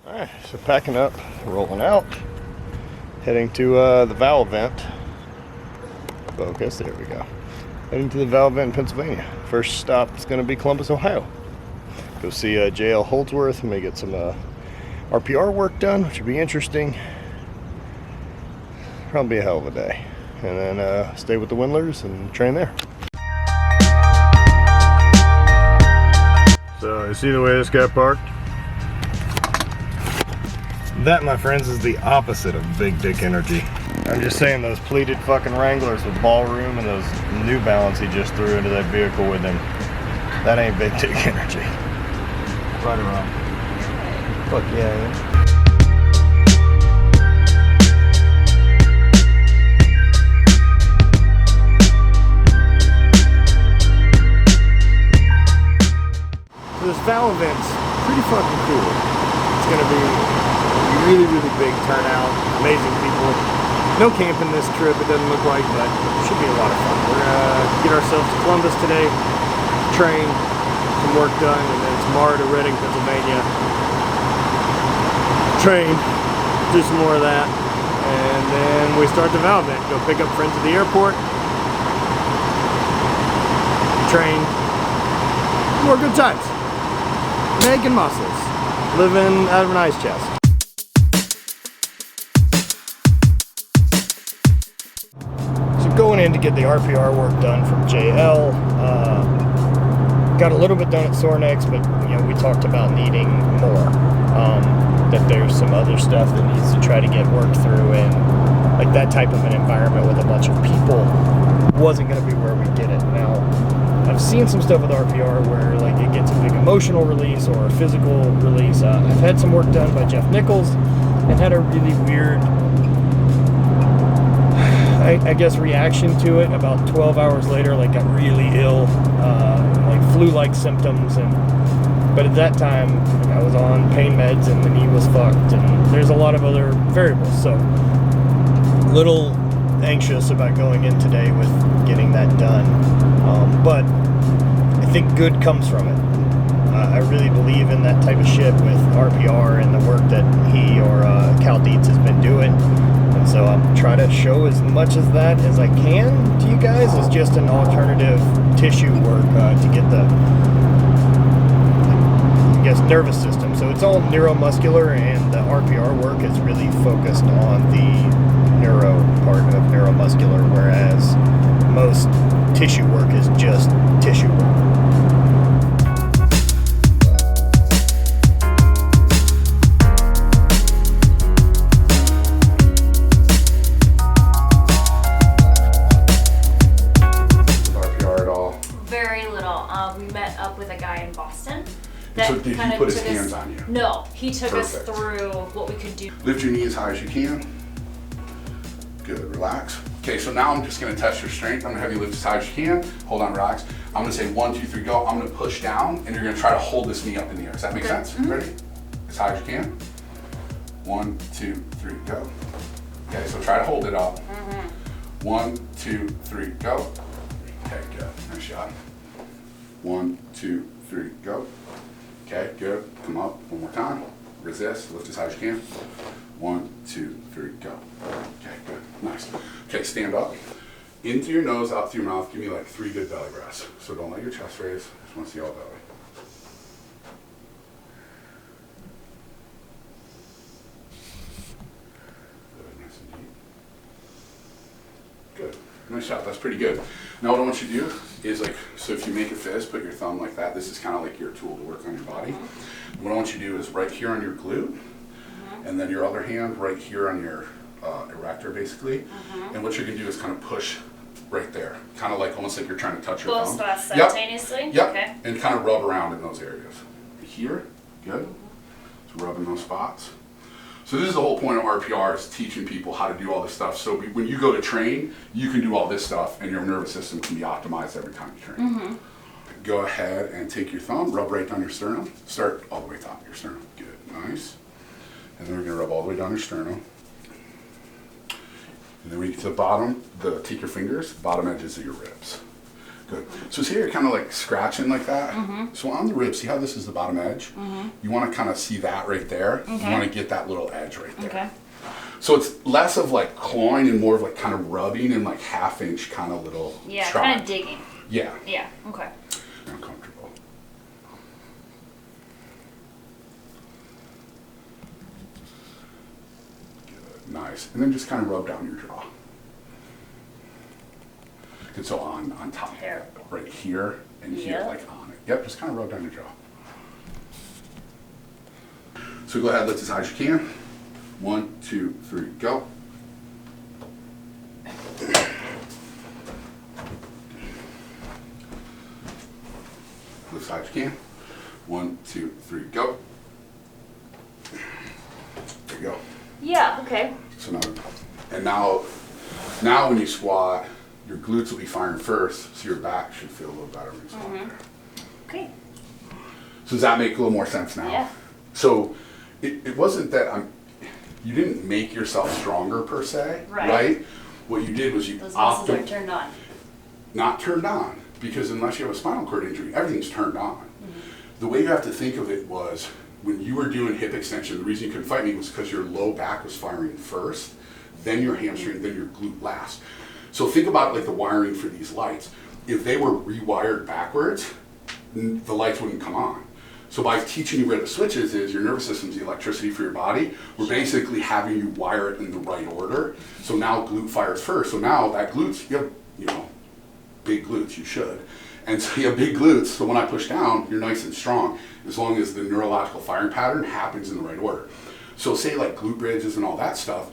Alright, so packing up, rolling out, heading to the valve vent. Focus, there we go. Heading to the valve vent in Pennsylvania. First stop is going to be Columbus, Ohio. Go see JL Holdsworth and may get some RPR work done, which would be interesting. Probably be a hell of a day. And then stay with the Windlers and train there. So you see the way this got parked? That, my friends, is the opposite of big dick energy. I'm just saying, those pleated fucking Wranglers with ballroom and those New Balance he just threw into that vehicle with him, that ain't big dick energy. Right or wrong? Fuck yeah, man. This valve event's pretty fucking cool. It's gonna be really big turnout, amazing people. No camping this trip, it doesn't look like, but it should be a lot of fun. We're gonna get ourselves to Columbus today, train, some work done, and then tomorrow to Reading, Pennsylvania. Train, do some more of that, and then we start the valve vent. Go pick up friends at the airport, train, more good times. Making muscles, living out of an ice chest. Going in to get the RPR work done from JL. Got a little bit done at Sornex, but you know, we talked about needing more. That there's some other stuff that needs to try to get worked through, and like that type of an environment with a bunch of people wasn't going to be where we get it. Now, I've seen some stuff with RPR where like it gets a big emotional release or a physical release. I've had some work done by Jeff Nichols and had a really weird, I guess, reaction to it about 12 hours later. Like, got really ill, like flu-like symptoms, but at that time I was on pain meds and the knee was fucked, and there's a lot of other variables, so a little anxious about going in today with getting that done, but I think good comes from it. I really believe in that type of shit with RPR and the work that he or Cal Dietz has been doing. So I'm trying to show as much of that as I can to you guys as just an alternative tissue work to get the, I guess, nervous system. So it's all neuromuscular, and the RPR work is really focused on the neuro part of neuromuscular, whereas most tissue work is just tissue work. So did he put his hands on you? No, he took us through what we could do. Lift your knee as high as you can. Good, relax. Okay, so now I'm just gonna test your strength. I'm gonna have you lift as high as you can. Hold on, relax. I'm gonna say 1, 2, 3, go. I'm gonna push down, and you're gonna try to hold this knee up in the air. Does that make sense? Mm-hmm. Ready? As high as you can. 1, 2, 3, go. Okay, so try to hold it up. Mm-hmm. 1, 2, 3, go. Okay, good. Nice shot. 1, 2, 3, go. Okay, good. Come up one more time. Resist. Lift as high as you can. 1, 2, 3, go. Okay, good. Nice. Okay, stand up. In through your nose, out through your mouth. Give me like 3 good belly breaths. So don't let your chest raise. Just want to see all belly. Good. Nice and deep. Good. Nice shot. That's pretty good. Now what I want you to do is, like, so if you make a fist, put your thumb like that. This is kind of like your tool to work on your body. What I want you to do is right here on your glute, and then your other hand right here on your erector, basically. And what you're going to do is kind of push right there. Kind of like, almost like you're trying to touch your thumb. Both spots simultaneously? Yep. Okay. And kind of rub around in those areas. Here, good. So rub in those spots. So this is the whole point of RPR, is teaching people how to do all this stuff. So when you go to train, you can do all this stuff, and your nervous system can be optimized every time you train. Go ahead and take your thumb, rub right down your sternum. Start all the way top of your sternum. Good, nice. And then we're gonna rub all the way down your sternum. And then we get to the bottom, take your fingers, bottom edges of your ribs. Good. So see how you're kind of like scratching like that? So on the rib, see how this is the bottom edge? You want to kind of see that right there. You want to get that little edge right there. Okay. So it's less of like clawing and more of like kind of rubbing and like half-inch kind of little Yeah, stride. kind of digging. Yeah. Yeah, okay. Uncomfortable. Good. Nice. And then just kind of rub down your jaw. Good. So on top. Terrible. Right here and here, Yep. like on it. Yep, just kind of rub down your jaw. So go ahead, lift as high as you can. 1, 2, 3, go. Lift as high as you can. 1, 2, 3, go. There you go. Yeah, okay. So now when you squat, your glutes will be firing first, so your back should feel a little better when you squat there. Okay. So does that make a little more sense now? Yeah. So it wasn't that you didn't make yourself stronger per se, Right. What you did was you Those muscles are turned on. not turned on, because unless you have a spinal cord injury, everything's turned on. The way you have to think of it was when you were doing hip extension, the reason you couldn't fight me was because your low back was firing first, then your hamstring, then your glute last. So think about like the wiring for these lights. If they were rewired backwards, the lights wouldn't come on. So by teaching you where the switches is, your nervous system's the electricity for your body. We're basically having you wire it in the right order. So now glute fires first. So now that glutes, you have, big glutes, you should. And so you have big glutes, so when I push down, you're nice and strong, as long as the neurological firing pattern happens in the right order. So say like glute bridges and all that stuff,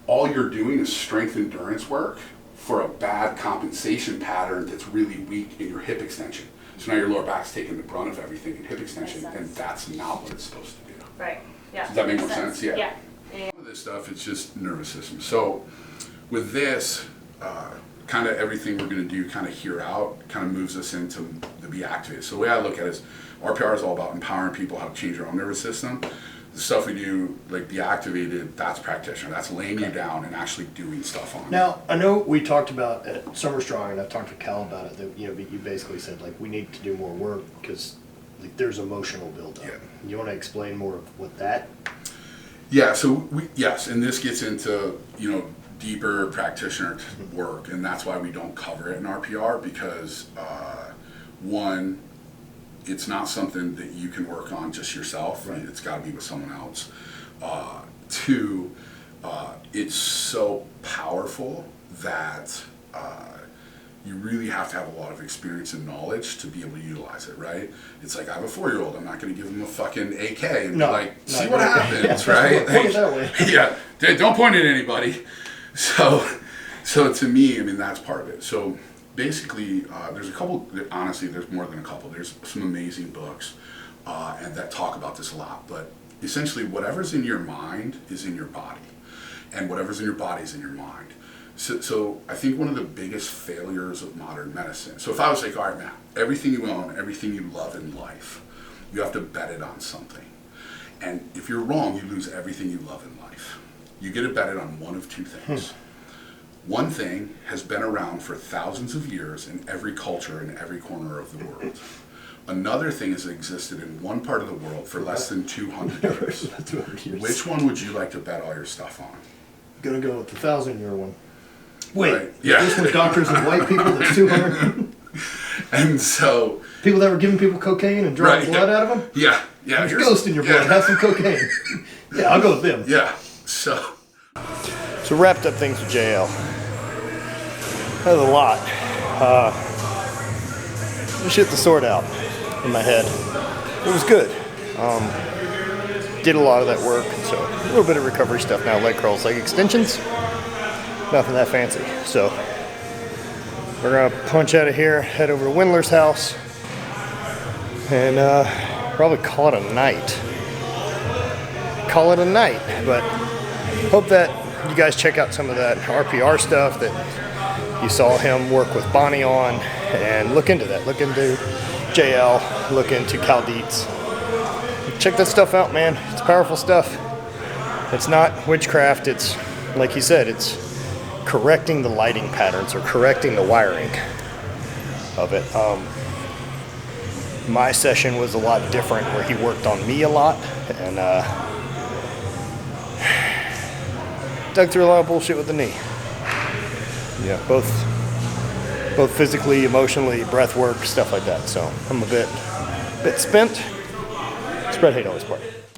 all you're doing is strength endurance work for a bad compensation pattern that's really weak in your hip extension. So now your lower back's taking the brunt of everything in hip extension, and that's not what it's supposed to do. Right. Yeah. Does that make more Makes sense? Yeah. Yeah. Some of this stuff, it's just nervous system. So with this, kind of everything we're going to do kind of here out kind of moves us into the be activated. So the way I look at it is RPR is all about empowering people how to change their own nervous system. The stuff we do, like be activated, that's practitioner. That's laying you down and actually doing stuff on it. Now, I know we talked about at Summer Strong, and I've talked to Cal about it, that, you basically said, like, we need to do more work because, like, there's emotional buildup. Yeah. You want to explain more of what that? Yeah, so yes, and this gets into, deeper practitioner work, and that's why we don't cover it in RPR, because one, it's not something that you can work on just yourself. Right. It's got to be with someone else. Two, it's so powerful that you really have to have a lot of experience and knowledge to be able to utilize it, right? It's like, I have a 4-year-old, I'm not going to give him a fucking AK and see what happens, right? Point it that way. Yeah, don't point at anybody. So to me, that's part of it. So basically, there's a couple, honestly, there's more than a couple. There's some amazing books and that talk about this a lot. But essentially, whatever's in your mind is in your body. And whatever's in your body is in your mind. So I think one of the biggest failures of modern medicine, so if I was like, all right, Matt, everything you own, everything you love in life, you have to bet it on something. And if you're wrong, you lose everything you love in life. You get it betted on one of two things. One thing has been around for thousands of years in every culture in every corner of the world. Another thing has existed in one part of the world for less than 200 years. 200 years. Which one would you like to bet all your stuff on? Gonna go with the 1,000-year one. Wait, Right. Yeah. this was doctors of white people that's 200? And so... People that were giving people cocaine and drawing blood out of them? Yeah. There's a ghost in your blood, have some cocaine. Yeah, I'll go with them. Yeah. So wrapped up things with JL. That was a lot. Shit to sort out in my head. It was good. Did a lot of that work, so a little bit of recovery stuff now, leg curls, leg extensions. Nothing that fancy. So we're gonna punch out of here, head over to Windler's house, and probably call it a night. But hope that you guys check out some of that RPR stuff that you saw him work with Bonnie on, and look into that. Look into JL, look into Cal Dietz. Check that stuff out, man. It's powerful stuff. It's not witchcraft. It's, like he said, it's correcting the lighting patterns or correcting the wiring. of it. My session was a lot different, where he worked on me a lot and dug through a lot of bullshit with the knee. Yeah, both physically, emotionally, breath work, stuff like that. So I'm a bit spent. Spread hate always part.